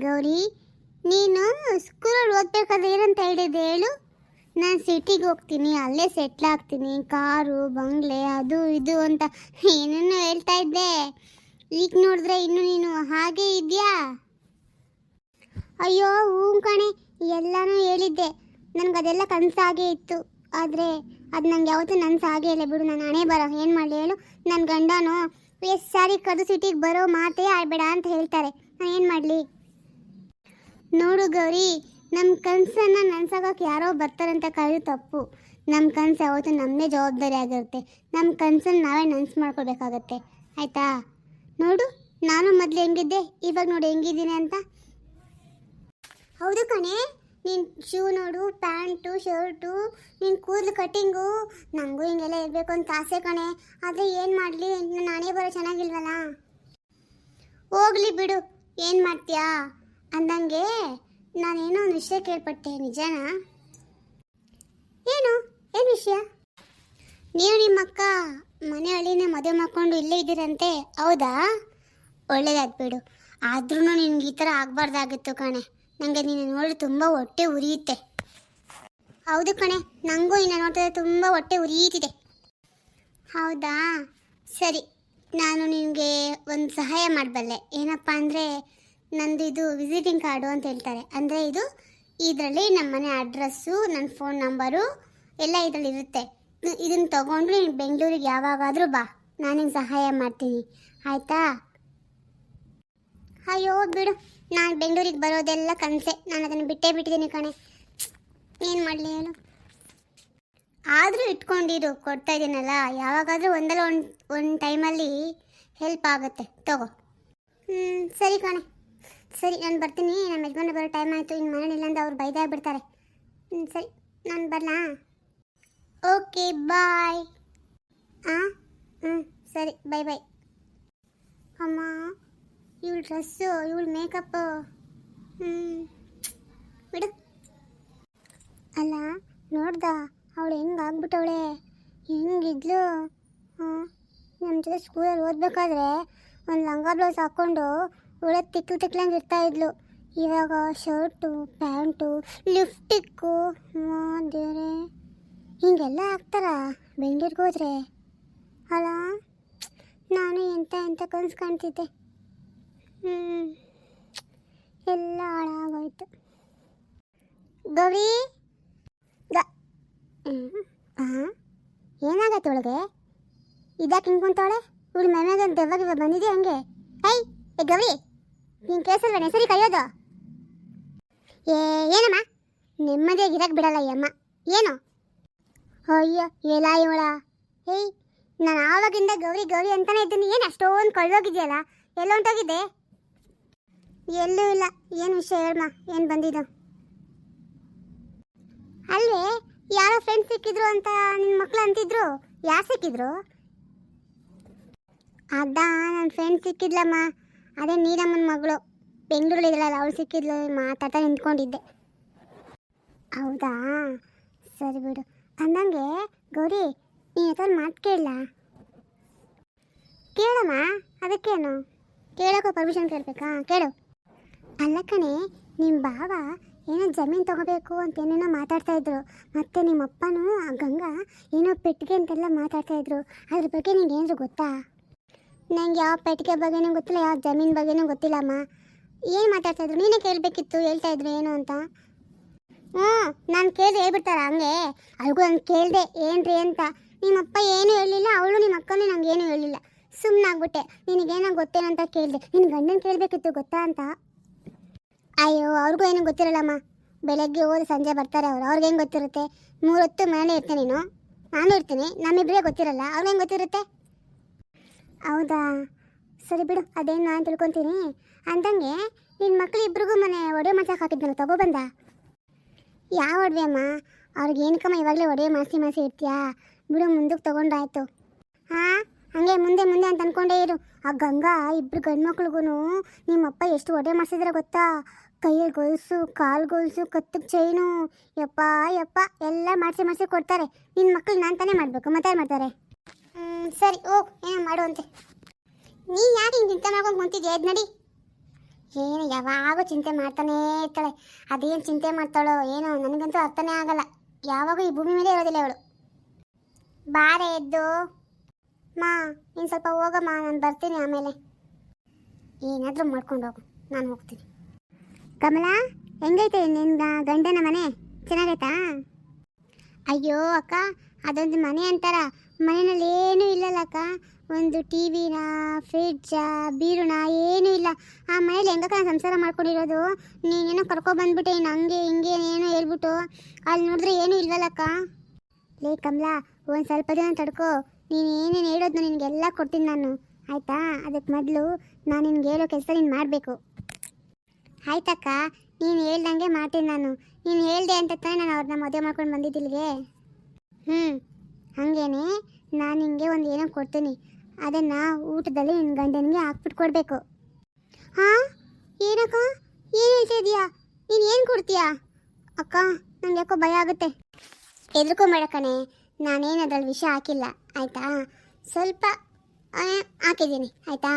ಗೌರಿ, ನೀನು ಸ್ಕೂಲಲ್ಲಿ ಓದ್ಬೇಕಾದ್ರೆ ಏನಂತ ಹೇಳಿದೆ ಹೇಳು? ನಾನು ಸಿಟಿಗೆ ಹೋಗ್ತೀನಿ, ಅಲ್ಲೇ ಸೆಟ್ಲ್ ಆಗ್ತೀನಿ, ಕಾರು ಬಂಗ್ಲೆ ಅದು ಇದು ಅಂತ ಏನೇನೋ ಹೇಳ್ತಾ ಇದ್ದೆ. ಈಗ ನೋಡಿದ್ರೆ ಇನ್ನು ನೀನು ಹಾಗೆ ಇದೆಯಾ? ಅಯ್ಯೋ ಹ್ಞೂ ಕಣೆ, ಎಲ್ಲನೂ ಹೇಳಿದ್ದೆ. ನನಗದೆಲ್ಲ ಕನಸಾಗೇ ಇತ್ತು. ಆದರೆ ಅದು ನಂಗೆ ಯಾವತ್ತೂ ನನಸಾಗೇ ಇಲ್ಲ ಬಿಡು. ನಾನು ಹಣೆ ಬರೋ ಏನು ಮಾಡಲಿ ಹೇಳು? ನನ್ನ ಗಂಡನೋ ಎಷ್ಟು ಸಾರಿ ಕದು ಸಿಟಿಗೆ ಬರೋ ಮಾತೇ ಆಡಬೇಡ ಅಂತ ಹೇಳ್ತಾರೆ. ನಾನು ಏನು ಮಾಡಲಿ? ನೋಡು ಗೌರಿ, ನಮ್ಮ ಕನಸನ್ನು ನನಸಾಗೋಕೆ ಯಾರೋ ಬರ್ತಾರಂತ ಕಾಯೋದು ತಪ್ಪು. ನಮ್ಮ ಕನಸು ಯಾವತ್ತೂ ನಮ್ಮದೇ ಜವಾಬ್ದಾರಿ ಆಗಿರುತ್ತೆ. ನಮ್ಮ ಕನಸನ್ನು ನಾವೇ ನನಸು ಮಾಡ್ಕೋಬೇಕಾಗತ್ತೆ, ಆಯಿತಾ? ನೋಡು, ನಾನು ಮೊದಲು ಹೆಂಗಿದ್ದೆ, ಇವಾಗ ನೋಡಿ ಹೆಂಗಿದ್ದೀನಿ ಅಂತ. ಹೌದು ಕಣೆ, ನೀನು ಶೂ ನೋಡು, ಪ್ಯಾಂಟು ಶರ್ಟು, ನೀನು ಕೂದಲು ಕಟ್ಟಿಂಗು, ನನಗೂ ಹಿಂಗೆಲ್ಲ ಇರಬೇಕು ಅಂತ ಆಸೆ ಕಣೆ. ಆದರೆ ಏನು ಮಾಡಲಿ, ನಾನೇ ಬರೋ ಚೆನ್ನಾಗಿಲ್ವಲ್ಲ. ಹೋಗ್ಲಿ ಬಿಡು, ಏನು ಮಾಡ್ತೀಯಾ? ಅಂದಂಗೆ ನಾನೇನೋ ಒಂದು ವಿಷಯ ಕೇಳ್ಪಟ್ಟೆ, ನಿಜನಾ? ಏನು ವಿಷಯ? ನೀವು ನಿಮ್ಮ ಅಕ್ಕ ಮನೆ ಹಳ್ಳಿನೇ ಮದುವೆ ಮಾಡ್ಕೊಂಡು ಇಲ್ಲೇ ಇದ್ದೀರಂತೆ, ಹೌದಾ? ಒಳ್ಳೇದಾಯ್ತು ಬಿಡು. ಆದ್ರೂ ನಿನ್ಗೆ ಈ ಥರ ಆಗಬಾರ್ದಾಗಿತ್ತು ಕಣೆ. ನನಗೆ ನೀನು ನೋಡಿ ತುಂಬ ಹೊಟ್ಟೆ ಉರಿಯುತ್ತೆ. ಹೌದು ಕಣೆ, ನನಗೂ ಇನ್ನು ನೋಡ್ತಿದ್ರೆ ತುಂಬ ಹೊಟ್ಟೆ ಉರಿಯುತ್ತಿದೆ. ಹೌದಾ, ಸರಿ. ನಾನು ನಿನಗೆ ಒಂದು ಸಹಾಯ ಮಾಡಬಲ್ಲೆ. ಏನಪ್ಪ ಅಂದರೆ, ನಂದು ಇದು ವಿಸಿಟಿಂಗ್ ಕಾರ್ಡು ಅಂತ ಹೇಳ್ತಾರೆ. ಅಂದರೆ ಇದರಲ್ಲಿ ನಮ್ಮ ಮನೆ ಅಡ್ರೆಸ್ಸು, ನನ್ನ ಫೋನ್ ನಂಬರು ಎಲ್ಲ ಇದರಲ್ಲಿ ಇರುತ್ತೆ. ಇದನ್ನು ತೊಗೊಂಡು ನೀನು ಬೆಂಗಳೂರಿಗೆ ಯಾವಾಗಾದರೂ ಬಾ, ನಾನು ನಿಂಗೆ ಸಹಾಯ ಮಾಡ್ತೀನಿ, ಆಯಿತಾ? ಅಯ್ಯೋ ಬಿಡು, ನಾನು ಬೆಂಗಳೂರಿಗೆ ಬರೋದೆಲ್ಲ ಕನಸೆ. ನಾನು ಅದನ್ನು ಬಿಟ್ಟಿದ್ದೀನಿ ಕಣೆ. ಏನು ಮಾಡಲಿ ಹೇಳು? ಆದರೂ ಇಟ್ಕೊಂಡಿರು, ಕೊಡ್ತಾ ಇದ್ದೀನಲ್ಲ, ಯಾವಾಗಾದರೂ ಒಂದಲ್ಲ ಒಂದು ಟೈಮಲ್ಲಿ ಹೆಲ್ಪ್ ಆಗುತ್ತೆ, ತಗೋ. ಸರಿ ಕಣೆ, ಸರಿ ನಾನು ಬರ್ತೀನಿ. ನಮ್ಮ ಯಜಮಾನ ಬರೋ ಟೈಮ್ ಆಯಿತು. ಇನ್ನು ಮನೇಲಿಲ್ಲ ಅಂದ್ರೆ ಅವ್ರು ಬೈದೇ ಬಿಡ್ತಾರೆ. ಸರಿ, ನಾನು ಬರಲಾ? Okay bye. ಸರಿ, ಬೈ ಬಾಯ್. ಅಮ್ಮ, ಇವಳು ಡ್ರೆಸ್ಸು, ಇವಳು ಮೇಕಪ್ಪು, ಬಿಡು. ಅಲ್ಲ, ನೋಡ್ದ ಅವಳು ಹೆಂಗಾಗ್ಬಿಟ್ಟವಳೆ, ಹೆಂಗಿದ್ಲು? ನಮ್ಮ ಜೊತೆ ಸ್ಕೂಲಲ್ಲಿ ಓದಬೇಕಾದ್ರೆ ಒಂದು ಲಂಗ ಬ್ಲೌಸ್ ಹಾಕ್ಕೊಂಡು ಒಳ್ಳೆ ತಿಕ್ಲಂಗೆ ಇರ್ತಾಯಿದ್ಲು. ಇವಾಗ ಶರ್ಟು ಪ್ಯಾಂಟು ಲಿಫ್ಟಿಕ್ಕು, ದೇವ್ರೆ, ಹಿಂಗೆಲ್ಲ ಹಾಕ್ತಾರ ಬೆಂಗಳೂರಿಗೆ ಹೋದ್ರೆ? ಅಲ್ಲ, ನಾನು ಎಂತ ಕನಸು ಕಾಣ್ತಿದ್ದೆ. ಎಲ್ಲ ಹಾಳಾಗೋಯ್ತು. ಗೌರಿ, ಏನಾಗತ್ತೆ ಒಳಗೆ? ಇದಾಕೆ ಹಿಂಗ್ಕೊಂತಾವಳೆ? ಇವಳು ಮನೆಯಾಗ ದೆವ್ವಾಗ ಬಂದಿದೆ ಹಂಗೆ. ಏ ಗೌರಿ, ನೀನು ಕೇಸಲ್ವೇ ಸರಿ ಕೈಯೋದು? ಏನಮ್ಮ, ನೆಮ್ಮದಿಯಾಗಿ ಇರಕ್ಕೆ ಬಿಡಲ್ಲ ಈ ಅಮ್ಮ. ಏನು? ಅಯ್ಯೋ ಎಲ್ಲ ಇವಳ. ನಾನು ಆವಾಗಿಂದ ಗೌರಿ ಗೌರಿ ಅಂತಾನೆ ಇದ್ದೀನಿ. ಏನು ಅಷ್ಟೊಂದು ಕಳ್ಳೋಗಿದೆಯಲ್ಲ, ಎಲ್ಲ ಹೊಂಟೋಗಿದ್ದೆ? ಎಲ್ಲೂ ಇಲ್ಲ. ಏನು ವಿಷಯ ಹೇಳಮ್ಮ, ಏನು ಬಂದಿದ್ದು? ಅಲ್ವೇ, ಯಾರೋ ಫ್ರೆಂಡ್ಸ್ ಸಿಕ್ಕಿದ್ರು ಅಂತ ನಿನ್ನ ಮಕ್ಳು ಅಂತಿದ್ರು. ಯಾರು ಸಿಕ್ಕಿದ್ರು? ಅದಾ, ನನ್ನ ಫ್ರೆಂಡ್ ಸಿಕ್ಕಿದ್ಲಮ್ಮ. ಅದೇ ನೀರಮ್ಮನ ಮಗಳು, ಬೆಂಗಳೂರಲ್ಲಿ ಇದ್ರಲ್ಲ, ಅವಳು ಸಿಕ್ಕಿದ್ಲು. ಮಾತಾಡ್ತಾ ನಿಂತ್ಕೊಂಡಿದ್ದೆ. ಹೌದಾ, ಸರಿ ಬಿಡು. ಅಂದಂಗೆ ಗೌರಿ, ನೀನು ಹತ್ರ ಮಾತು ಕೇಳಮ್ಮ. ಅದಕ್ಕೇನು? ಕೇಳೋಕ್ಕೂ ಪರ್ಮಿಷನ್ ಕೇಳಬೇಕಾ? ಕೇಳು. ಅಲ್ಲ ಕಣೆ, ನಿಮ್ಮ ಭಾವ ಏನೋ ಜಮೀನು ತೊಗೋಬೇಕು ಅಂತ ಏನೇನೋ ಮಾತಾಡ್ತಾಯಿದ್ರು. ಮತ್ತು ನಿಮ್ಮಪ್ಪನೂ ಆ ಗಂಗಾ ಏನೋ ಪೆಟ್ಟಿಗೆ ಅಂತೆಲ್ಲ ಮಾತಾಡ್ತಾಯಿದ್ರು. ಅದ್ರ ಬಗ್ಗೆ ನಿಂಗೆ ಏನಾದರೂ ಗೊತ್ತಾ? ನಂಗೆ ಯಾವ ಪೆಟ್ಟಿಗೆ ಬಗ್ಗೆನೂ ಗೊತ್ತಿಲ್ಲ, ಯಾವ ಜಮೀನು ಬಗ್ಗೆನೂ ಗೊತ್ತಿಲ್ಲಮ್ಮ. ಏನು ಮಾತಾಡ್ತಾಯಿದ್ರು? ನೀನೇ ಕೇಳಬೇಕಿತ್ತು, ಹೇಳ್ತಾಯಿದ್ರು ಏನು ಅಂತ. ನಾನು ಕೇಳಿದೆ ಹೇಳ್ಬಿಡ್ತಾರ ಹಂಗೆ? ಅಲ್ಗೂ ನಾನು ಕೇಳಿದೆ ಏನ್ರಿ ಅಂತ. ನಿಮ್ಮಪ್ಪ ಏನೂ ಹೇಳಲಿಲ್ಲ, ಅವಳು ನಿಮ್ಮ ಅಕ್ಕನೂ ನಂಗೆ ಏನೂ ಹೇಳಿಲ್ಲ. ಸುಮ್ಮನಾಗ್ಬಿಟ್ಟೆ. ನಿನಗೇನೋ ಗೊತ್ತೇನೋ ಅಂತ ಕೇಳಿದೆ. ನಿನ್ನ ಗಂಡನ ಕೇಳಬೇಕಿತ್ತು ಗೊತ್ತಾ ಅಂತ. ಅಯ್ಯೋ, ಅವ್ರಿಗೂ ಏನೂ ಗೊತ್ತಿರಲ್ಲಮ್ಮ. ಬೆಳಗ್ಗೆ ಹೋಗಿ ಸಂಜೆ ಬರ್ತಾರೆ ಅವರು. ಅವ್ರಿಗೇನು ಗೊತ್ತಿರುತ್ತೆ? 3 ಹೊತ್ತು ಮನೇಲೇ ಇರ್ತೀನಿ ನೀನು, ನಾನು ಇರ್ತೀನಿ. ನಮ್ಮಿಬ್ಬರೇ ಗೊತ್ತಿರಲ್ಲ, ಅವ್ರಿಗೇನು ಗೊತ್ತಿರುತ್ತೆ? ಹೌದಾ, ಸರಿ ಬಿಡು, ಅದೇನು ನಾನು ತಿಳ್ಕೊತೀನಿ. ಅಂದಂಗೆ ನಿನ್ನ ಮಕ್ಳು ಇಬ್ರಿಗೂ ಮನೆ ಒಡವೆ ಮಾಡ್ಸಕ್ಕೆ ಹಾಕಿದ್ನಲ್ಲ, ತಗೊಬಂದ? ಯಾವ ಒಡವೆ ಅಮ್ಮ? ಅವ್ರಿಗೆ ಏನಕ್ಕಮ್ಮ ಇವಾಗಲೇ ಒಡವೆ ಮಾಸಿ ಇರ್ತೀಯಾ? ಬಿಡು, ಮುಂದಕ್ಕೆ ತೊಗೊಂಡ್ರಾಯ್ತು. ಹಾಗೆ ಮುಂದೆ ಅಂತ ಅಂದ್ಕೊಂಡೇ ಇರು. ಆ ಗಂಗಾ ಇಬ್ಬರು ಗಂಡು ಮಕ್ಳಿಗೂ ನಿಮ್ಮಪ್ಪ ಎಷ್ಟು ಒಡವೆ ಮಾಡಿಸಿದ್ರೆ ಗೊತ್ತಾ? ಕೈಯಲ್ಲಿ ಗೊಲ್ಸು, ಕಾಲು ಗೊಲ್ಸು, ಕತ್ತಿಗೆ ಚೈನು, ಯಪ್ಪ ಎಲ್ಲ ಮಾಡಿಸಿ ಕೊಡ್ತಾರೆ. ನಿನ್ನ ಮಕ್ಳು ನಾನು ತಾನೇ ಮಾಡಬೇಕು, ಮತ್ತೆ ಮಾಡ್ತಾರೆ. ಸರಿ, ಏನೋ ಮಾಡುವಂತೆ. ನೀ ಯಾಕೆ ಹಿಂಗೆ ಚಿಂತೆ ಮಾಡ್ಕೊಂಡು ಕುಂತಿದ್ಯಾ? ಎದ್ದು ನಡಿ. ಏನು ಯಾವಾಗೂ ಚಿಂತೆ ಮಾಡ್ತಾನೇ ಇರ್ತಾಳೆ. ಅದೇನು ಚಿಂತೆ ಮಾಡ್ತಾಳೋ ಏನೋ ನನಗಂತೂ ಅರ್ಥನೇ ಆಗಲ್ಲ. ಯಾವಾಗೂ ಈ ಭೂಮಿ ಮೇಲೆ ಇರೋದಿಲ್ಲ ಅವಳು. ಬಾರೆ ಎದ್ದು ಮಾ, ಇನ್ನು ಸ್ವಲ್ಪ ಹೋಗಮ್ಮ, ನಾನು ಬರ್ತೀನಿ ಆಮೇಲೆ. ಏನಾದರೂ ಮಾಡ್ಕೊಂಡು ಹೋಗು, ನಾನು ಹೋಗ್ತೀನಿ. ಕಮಲ, ಹೆಂಗೈತೆ ನಿನ್ನ ಗಂಡನ ಮನೆ? ಚೆನ್ನಾಗೈತಾ? ಅಯ್ಯೋ ಅಕ್ಕ, ಅದೊಂದು ಮನೆ ಅಂತಾರ, ಮನೆಯಲ್ಲಿ ಏನೂ ಇಲ್ಲಲ್ಲ ಅಕ್ಕ. ಒಂದು ಟಿ ವಿನ, ಫ್ರಿಡ್ಜ, ಬೀರುಣ ಏನೂ ಇಲ್ಲ. ಆ ಮನೇಲಿ ಹೆಂಗಕ್ಕ ನಾನು ಸಂಸಾರ ಮಾಡ್ಕೊಂಡಿರೋದು? ನೀನೇನೋ ಕರ್ಕೊಬಂದ್ಬಿಟ್ಟೆ ಇನ್ನು ಹಂಗೆ ಹಿಂಗೆ ಏನೋ ಹೇಳ್ಬಿಟ್ಟು. ಅಲ್ಲಿ ನೋಡಿದ್ರೆ ಏನೂ ಇಲ್ವಲ್ಲಕ್ಕ. ಲೇ ಕಮಲ, ಒಂದು ಸ್ವಲ್ಪ ದಿನ ತಡ್ಕೋ. ನೀನು ಏನೇನು ಹೇಳೋದು ನಿನಗೆಲ್ಲ ಕೊಡ್ತೀನಿ ನಾನು, ಆಯಿತಾ? ಅದಕ್ಕೆ ಮೊದಲು ನಾನು ನಿನ್ಗೆ ಹೇಳೋ ಕೆಲಸ ನೀನು ಮಾಡಬೇಕು. ಆಯ್ತಕ್ಕ, ನೀನು ಹೇಳ್ದಂಗೆ ಮಾಡ್ತೀನಿ ನಾನು. ನೀನು ಹೇಳ್ದೆ ಅಂತ ತಾನೇ ನಾನು ಅವ್ರನ್ನ ಮದುವೆ ಮಾಡ್ಕೊಂಡು ಬಂದಿದ್ದಿಲ್ಲಿಗೆ. ಹಾಗೇನೆ ನಾನು ನಿನಗೆ ಒಂದು ಏನೋ ಕೊಡ್ತೀನಿ, ಅದನ್ನು ಊಟದಲ್ಲಿ ನಿನ್ನ ಗಂಡನಿಗೆ ಹಾಕ್ಬಿಟ್ಟು ಕೊಡಬೇಕು. ಹಾಂ, ಏನಕ್ಕ ಏನು ಹೇಳ್ತಾ ಇದೀಯಾ? ನೀನು ಏನು ಕೊಡ್ತೀಯಾ? ಅಕ್ಕ, ನನಗೆ ಯಾಕೋ ಭಯ ಆಗುತ್ತೆ. ಹೆದರ್ಕೊಂಬೇಡಕ್ಕಣೆ, ನಾನೇನು ಅದ್ರಲ್ಲಿ ವಿಷ ಹಾಕಿಲ್ಲ, ಆಯಿತಾ? ಸ್ವಲ್ಪ ಹಾಕಿದ್ದೀನಿ, ಆಯಿತಾ?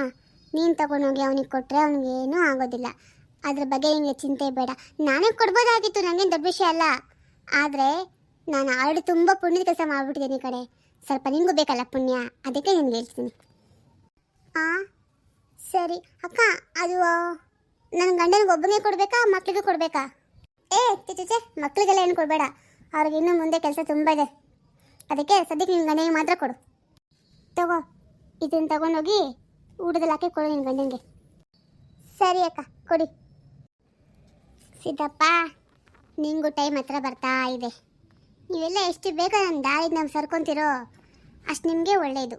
ನೀನು ತಗೊಂಡೋಗಿ ಅವನಿಗೆ ಕೊಟ್ಟರೆ ಅವನಿಗೇನೂ ಆಗೋದಿಲ್ಲ. ಅದ್ರ ಬಗ್ಗೆ ನಿಮಗೆ ಚಿಂತೆ ಬೇಡ. ನಾನೇ ಕೊಡ್ಬೋದಾಗಿತ್ತು, ನನಗೇನು ದೊಡ್ಡ ವಿಷಯ ಅಲ್ಲ. ಆದರೆ ನಾನು ಆಲ್ರೆಡಿ ತುಂಬ ಪುಣ್ಯದ ಕೆಲಸ ಮಾಡಿಬಿಟ್ಟಿದ್ದೀನಿ ಈ ಕಡೆ. ಸ್ವಲ್ಪ ನಿನಗೂ ಬೇಕಲ್ಲ ಪುಣ್ಯ, ಅದಕ್ಕೆ ನಿನಗೆ ಹೇಳ್ತೀನಿ. ಸರಿ ಅಕ್ಕ, ಅದು ನನ್ನ ಗಂಡನಿಗೆ ಒಬ್ಬನಿಗೆ ಕೊಡಬೇಕಾ, ಮಕ್ಕಳಿಗೂ ಕೊಡಬೇಕಾ? ಚಿಚೆ, ಮಕ್ಕಳಿಗೆಲ್ಲ ಏನು ಕೊಡಬೇಡ, ಅವ್ರಿಗೆ ಇನ್ನೂ ಮುಂದೆ ಕೆಲಸ ತುಂಬ ಇದೆ. ಅದಕ್ಕೆ ಸದ್ಯಕ್ಕೆ ನಿನ್ನ ಗಂಡನಿಗೆ ಮಾತ್ರ ಕೊಡು. ತಗೋ, ಇದನ್ನು ತಗೊಂಡೋಗಿ ಊಟದಲ್ಲಿ ಹಾಕಿ ಕೊಡು ನಿನ್ನ ಗಂಡನಿಗೆ. ಸರಿ ಅಕ್ಕ, ಕೊಡಿ. ಸಿದ್ದಪ್ಪ, ನಿಂಗೂ ಟೈಮ್ ಹತ್ರ ಬರ್ತಾ ಇದೆ. ನೀವೆಲ್ಲ ಎಷ್ಟು ಬೇಗ ನನ್ನ ದಾರಿಗೆ ನಾವು ಸರ್ಕೊತಿರೋ ಅಷ್ಟು ನಿಮಗೆ ಒಳ್ಳೆಯದು.